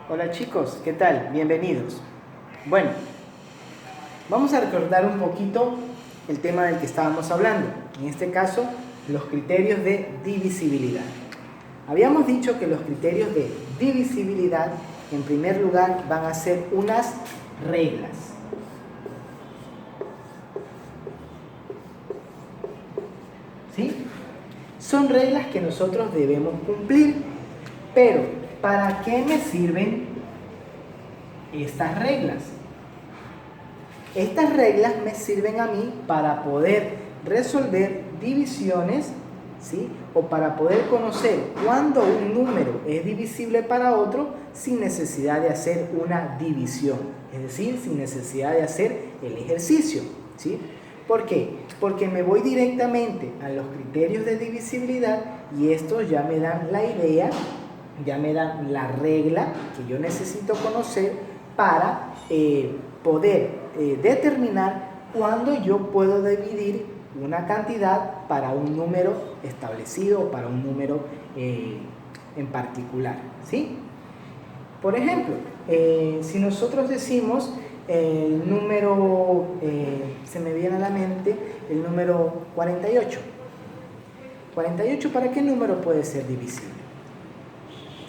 Hola chicos, ¿qué tal? Bienvenidos. Bueno, vamos a recordar un poquito el tema del que estábamos hablando. En este caso, los criterios de divisibilidad. Habíamos dicho que los criterios de divisibilidad, en primer lugar, van a ser unas reglas. ¿Sí? Son reglas que nosotros debemos cumplir, pero ¿para qué me sirven estas reglas? Estas reglas me sirven a mí para poder resolver divisiones, ¿sí? O para poder conocer cuándo un número es divisible para otro sin necesidad de hacer una división, es decir, sin necesidad de hacer el ejercicio, ¿sí? ¿Por qué? Porque me voy directamente a los criterios de divisibilidad y estos ya me dan la idea, ya me dan la regla que yo necesito conocer para poder determinar cuándo yo puedo dividir una cantidad para un número establecido o para un número en particular, ¿sí? Por ejemplo, si nosotros decimos el número, se me viene a la mente el número 48. 48, ¿para qué número puede ser divisible?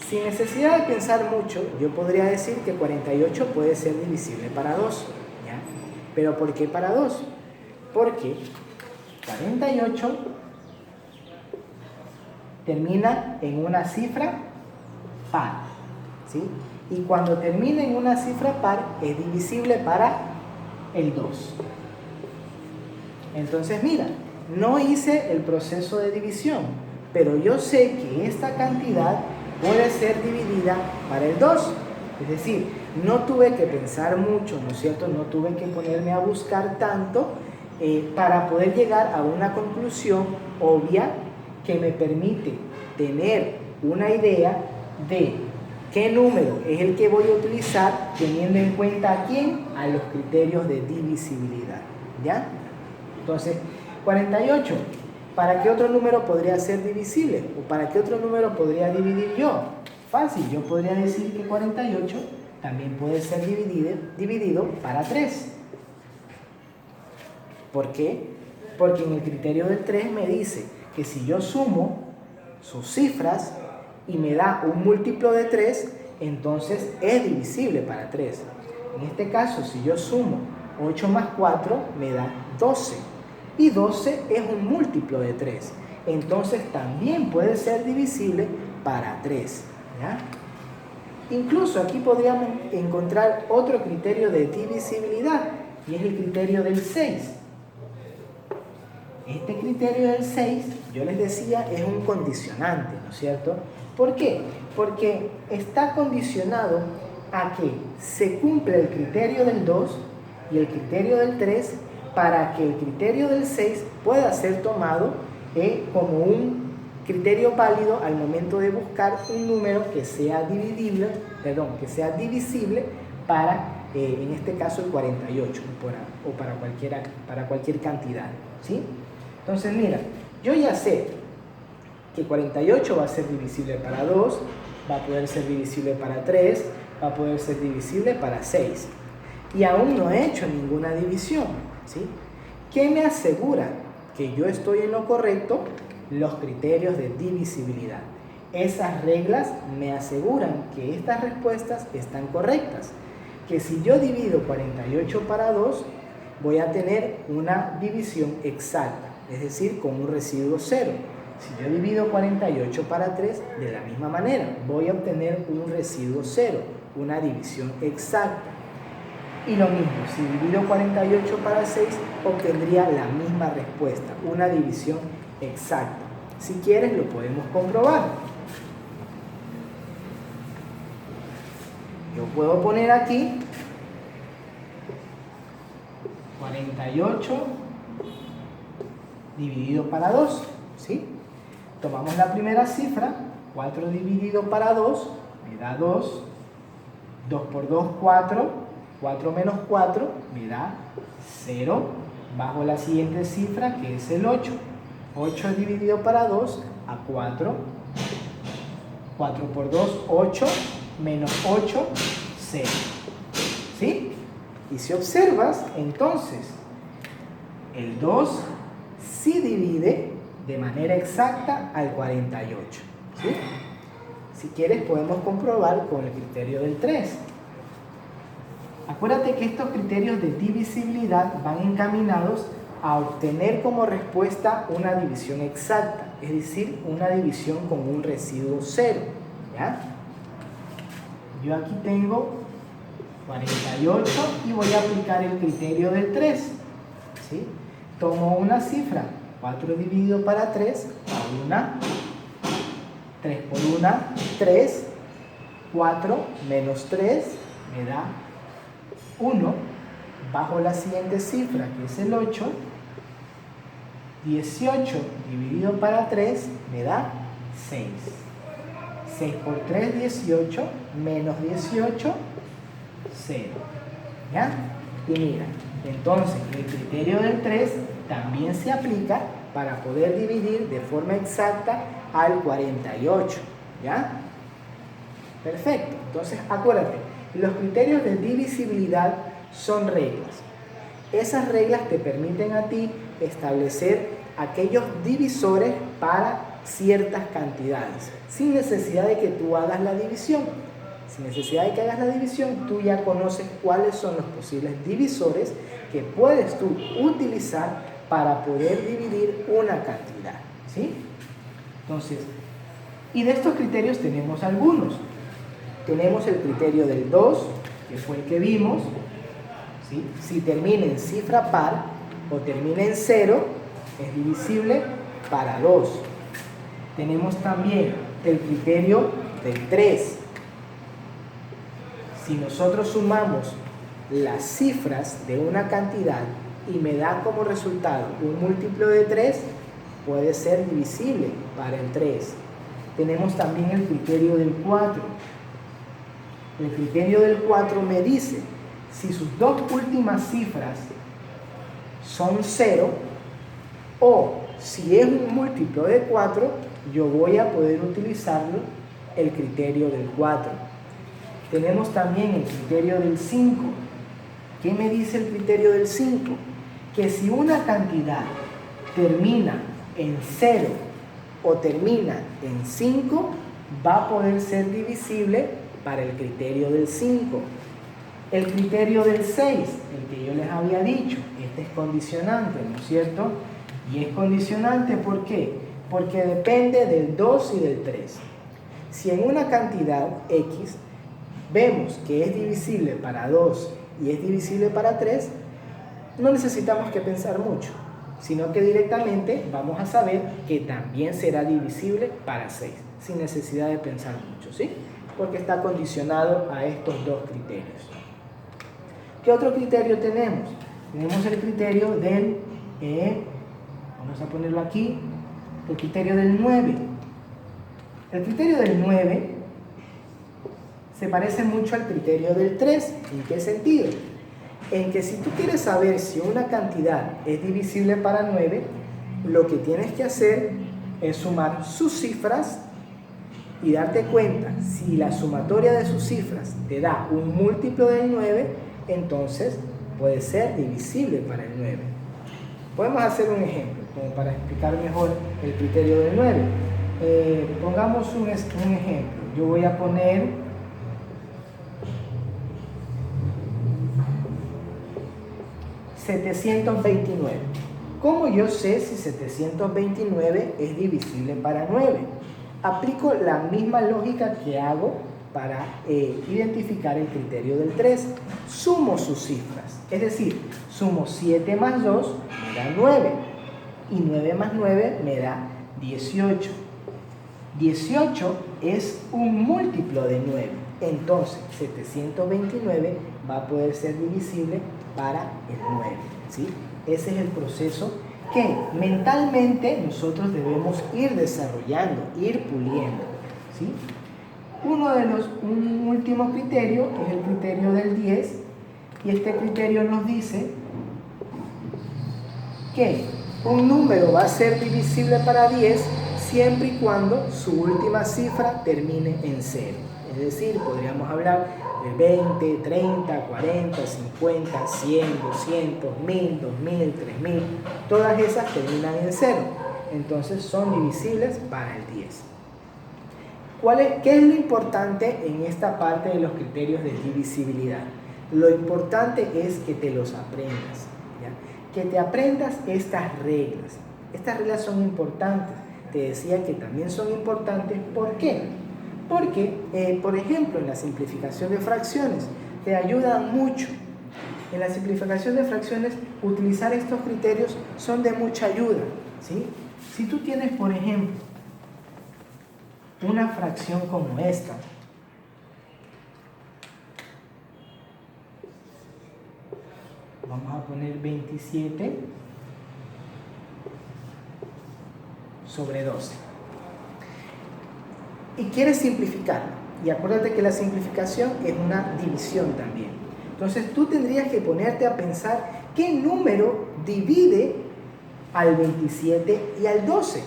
Sin necesidad de pensar mucho, yo podría decir que 48 puede ser divisible para 2. ¿Ya? ¿Pero por qué para 2? Porque 48 termina en una cifra par, ¿sí? Y cuando termina en una cifra par es divisible para el 2. Entonces mira, no hice el proceso de división, pero yo sé que esta cantidad puede ser dividida para el 2. Es decir, no tuve que pensar mucho, ¿no es cierto? No tuve que ponerme a buscar tanto para poder llegar a una conclusión obvia que me permite tener una idea de qué número es el que voy a utilizar teniendo en cuenta a quién, a los criterios de divisibilidad. ¿Ya? Entonces, 48. ¿Para qué otro número podría ser divisible? ¿O para qué otro número podría dividir yo? Fácil, yo podría decir que 48 también puede ser dividido para 3. ¿Por qué? Porque en el criterio del 3 me dice que si yo sumo sus cifras y me da un múltiplo de 3, entonces es divisible para 3. En este caso, si yo sumo 8 más 4, me da 12. Y 12 es un múltiplo de 3. Entonces también puede ser divisible para 3. ¿Ya? Incluso aquí podríamos encontrar otro criterio de divisibilidad, y es el criterio del 6. Este criterio del 6, yo les decía, es un condicionante, ¿no es cierto? ¿Por qué? Porque está condicionado a que se cumpla el criterio del 2 y el criterio del 3 para que el criterio del 6 pueda ser tomado como un criterio válido al momento de buscar un número que sea divisible para, en este caso, el 48 o para cualquier cantidad, ¿sí? Entonces, mira, yo ya sé que 48 va a ser divisible para 2, va a poder ser divisible para 3, va a poder ser divisible para 6. Y aún no he hecho ninguna división, ¿sí? ¿Qué me asegura que yo estoy en lo correcto? Los criterios de divisibilidad. Esas reglas me aseguran que estas respuestas están correctas. Que si yo divido 48 para 2, voy a tener una división exacta, es decir, con un residuo 0. Si yo divido 48 para 3, de la misma manera, voy a obtener un residuo 0, una división exacta. Y lo mismo, si divido 48 para 6, obtendría la misma respuesta, una división exacta. Si quieres, lo podemos comprobar. Yo puedo poner aquí 48 dividido para 2, ¿sí? Tomamos la primera cifra, 4 dividido para 2, me da 2. 2 por 2, 4. 4 menos 4 me da 0. Bajo la siguiente cifra, que es el 8. 8 dividido para 2 a 4. 4 por 2, 8. menos 8, 0. ¿Sí? Y si observas, entonces, el 2 sí divide de manera exacta al 48. ¿Sí? Si quieres, podemos comprobar con el criterio del 3. Acuérdate que estos criterios de divisibilidad van encaminados a obtener como respuesta una división exacta, es decir, una división con un residuo 0. ¿Ya? Yo aquí tengo 48 y voy a aplicar el criterio del 3. ¿Sí? Tomo una cifra, 4 dividido para 3, a una, 3 por 1, 3, 4 menos 3 me da 1, bajo la siguiente cifra que es el 8, 18 dividido para 3 me da 6. 6 por 3, 18, menos 18, 0. ¿Ya? Y mira, entonces el criterio del 3 también se aplica para poder dividir de forma exacta al 48. ¿Ya? Perfecto. Entonces, acuérdate, los criterios de divisibilidad son reglas. Esas reglas te permiten a ti establecer aquellos divisores para ciertas cantidades, sin necesidad de que tú hagas la división. Sin necesidad de que hagas la división, tú ya conoces cuáles son los posibles divisores que puedes tú utilizar para poder dividir una cantidad. ¿Sí? Entonces, y de estos criterios tenemos algunos. Tenemos el criterio del 2, que fue el que vimos. ¿Sí? Si termina en cifra par o termina en 0, es divisible para 2. Tenemos también el criterio del 3. Si nosotros sumamos las cifras de una cantidad y me da como resultado un múltiplo de 3, puede ser divisible para el 3. Tenemos también el criterio del 4. El criterio del 4 me dice si sus dos últimas cifras son 0 o si es un múltiplo de 4, yo voy a poder utilizarlo el criterio del 4. Tenemos también el criterio del 5. ¿Qué me dice el criterio del 5? Que si una cantidad termina en 0 o termina en 5, va a poder ser divisible para el criterio del 5. El criterio del 6, el que yo les había dicho, este es condicionante, ¿no es cierto? Y es condicionante, ¿por qué? Porque depende del 2 y del 3. Si en una cantidad X vemos que es divisible para 2 y es divisible para 3, no necesitamos que pensar mucho, sino que directamente vamos a saber que también será divisible para 6, sin necesidad de pensar mucho, ¿sí? Porque está condicionado a estos dos criterios. ¿Qué otro criterio tenemos? Tenemos el criterio del, vamos a ponerlo aquí, el criterio del 9. El criterio del 9 se parece mucho al criterio del 3. ¿En qué sentido? En que si tú quieres saber si una cantidad es divisible para 9, lo que tienes que hacer es sumar sus cifras y darte cuenta, si la sumatoria de sus cifras te da un múltiplo del 9, entonces puede ser divisible para el 9. Podemos hacer un ejemplo, como para explicar mejor el criterio del 9. Pongamos un ejemplo. Yo voy a poner 729. ¿Cómo yo sé si 729 es divisible para 9? Aplico la misma lógica que hago para identificar el criterio del 3. Sumo sus cifras, es decir, sumo 7 más 2 me da 9 y 9 más 9 me da 18. 18 es un múltiplo de 9, entonces 729 va a poder ser divisible para el 9, ¿sí? Ese es el proceso que mentalmente nosotros debemos ir desarrollando, ir puliendo, ¿sí? Un último criterio es el criterio del 10, y este criterio nos dice que un número va a ser divisible para 10 siempre y cuando su última cifra termine en 0. Es decir, podríamos hablar de 20, 30, 40, 50, 100, 200, 1000, 2000, 3000. Todas esas terminan en 0. Entonces son divisibles para el 10. ¿Qué es lo importante en esta parte de los criterios de divisibilidad? Lo importante es que te los aprendas, ¿ya? Que te aprendas estas reglas. Estas reglas son importantes. Te decía que también son importantes. ¿Por qué? Porque, por ejemplo, en la simplificación de fracciones te ayudan mucho. En la simplificación de fracciones, utilizar estos criterios son de mucha ayuda, ¿sí? Si tú tienes, por ejemplo, una fracción como esta, vamos a poner 27 sobre 12, y quieres simplificarlo, y acuérdate que la simplificación es una división también. Entonces tú tendrías que ponerte a pensar qué número divide al 27 y al 12.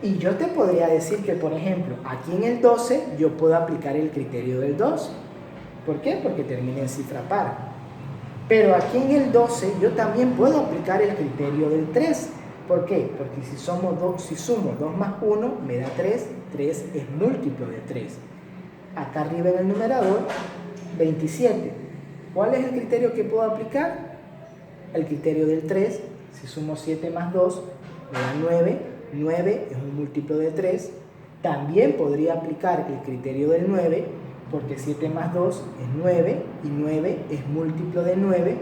Y yo te podría decir que, por ejemplo, aquí en el 12 yo puedo aplicar el criterio del 2. ¿Por qué? Porque termina en cifra par. Pero aquí en el 12 yo también puedo aplicar el criterio del 3. ¿Por qué? Porque si sumo 2 más 1 me da 3. 3 es múltiplo de 3. Acá arriba en el numerador, 27. ¿Cuál es el criterio que puedo aplicar? El criterio del 3. Si sumo 7 más 2 me da 9. 9 es un múltiplo de 3. También podría aplicar el criterio del 9, porque 7 más 2 es 9 y 9 es múltiplo de 9.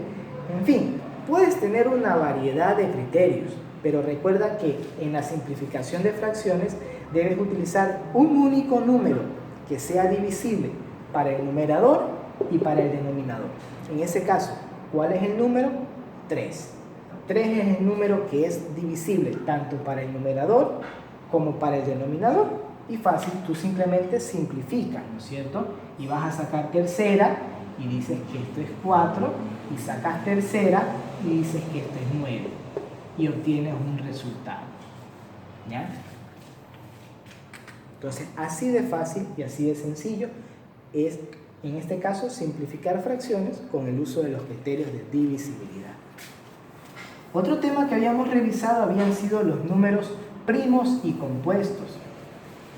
En fin, puedes tener una variedad de criterios, pero recuerda que en la simplificación de fracciones debes utilizar un único número que sea divisible para el numerador y para el denominador. En ese caso, ¿cuál es el número? 3. 3 es el número que es divisible tanto para el numerador como para el denominador. Y fácil, tú simplemente simplificas, ¿no es cierto? Y vas a sacar tercera y dices que esto es 4, y sacas tercera y dices que esto es 9, y obtienes un resultado, ¿ya? Entonces, así de fácil y así de sencillo es, en este caso, simplificar fracciones con el uso de los criterios de divisibilidad. Otro tema que habíamos revisado habían sido los números primos y compuestos.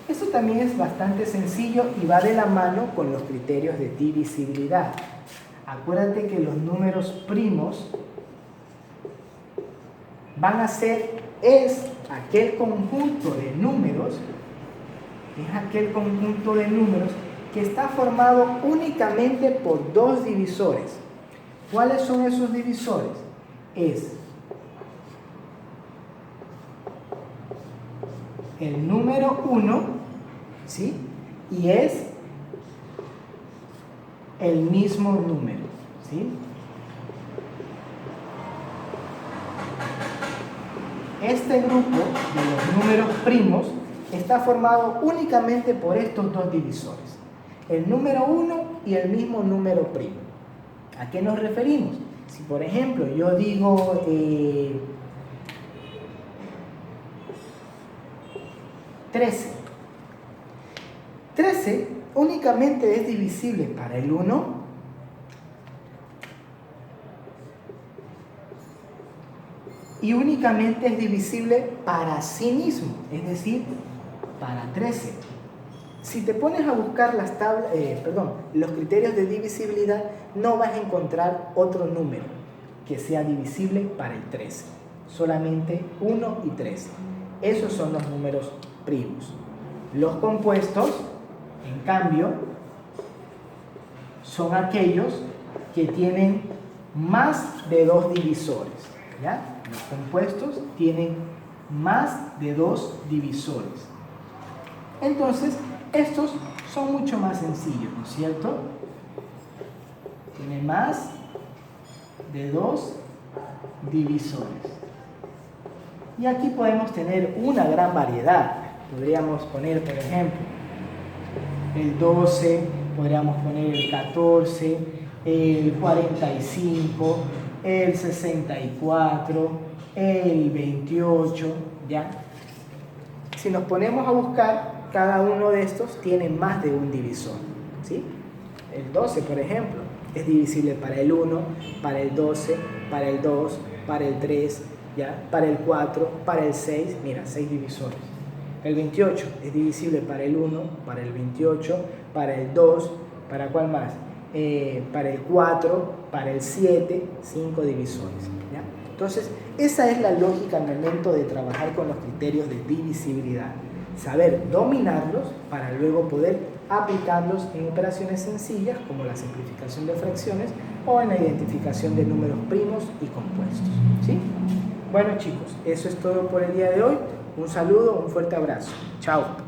Esto también es bastante sencillo y va de la mano con los criterios de divisibilidad. Acuérdate que los números primos van a ser, es aquel conjunto de números que está formado únicamente por dos divisores. ¿Cuáles son esos divisores? Es el número 1, ¿sí? Y es el mismo número, ¿sí? Este grupo de los números primos está formado únicamente por estos dos divisores, el número 1 y el mismo número primo. ¿A qué nos referimos? Si por ejemplo yo digo 13. 13 únicamente es divisible para el 1 y únicamente es divisible para sí mismo, es decir, para 13. Si te pones a buscar los criterios de divisibilidad, no vas a encontrar otro número que sea divisible para el 13. Solamente 1 y 13. Esos son los números primos. Los compuestos, en cambio, son aquellos que tienen más de dos divisores, ¿ya? Los compuestos tienen más de dos divisores. Entonces, estos son mucho más sencillos, ¿no es cierto? Tienen más de dos divisores. Y aquí podemos tener una gran variedad. Podríamos poner, por ejemplo, el 12, podríamos poner el 14, el 45, el 64, el 28, ¿ya? Si nos ponemos a buscar, cada uno de estos tiene más de un divisor. ¿sí? El 12, por ejemplo, es divisible para el 1, para el 12, para el 2, para el 3, ¿ya? Para el 4, para el 6, mira, 6 divisores. El 28 es divisible para el 1, para el 28, para el 2, ¿para cuál más? Para el 4, para el 7, 5 divisores, ¿ya? Entonces, esa es la lógica al momento de trabajar con los criterios de divisibilidad. Saber dominarlos para luego poder aplicarlos en operaciones sencillas como la simplificación de fracciones o en la identificación de números primos y compuestos, ¿sí? Bueno, chicos, eso es todo por el día de hoy. Un saludo, un fuerte abrazo. Chao.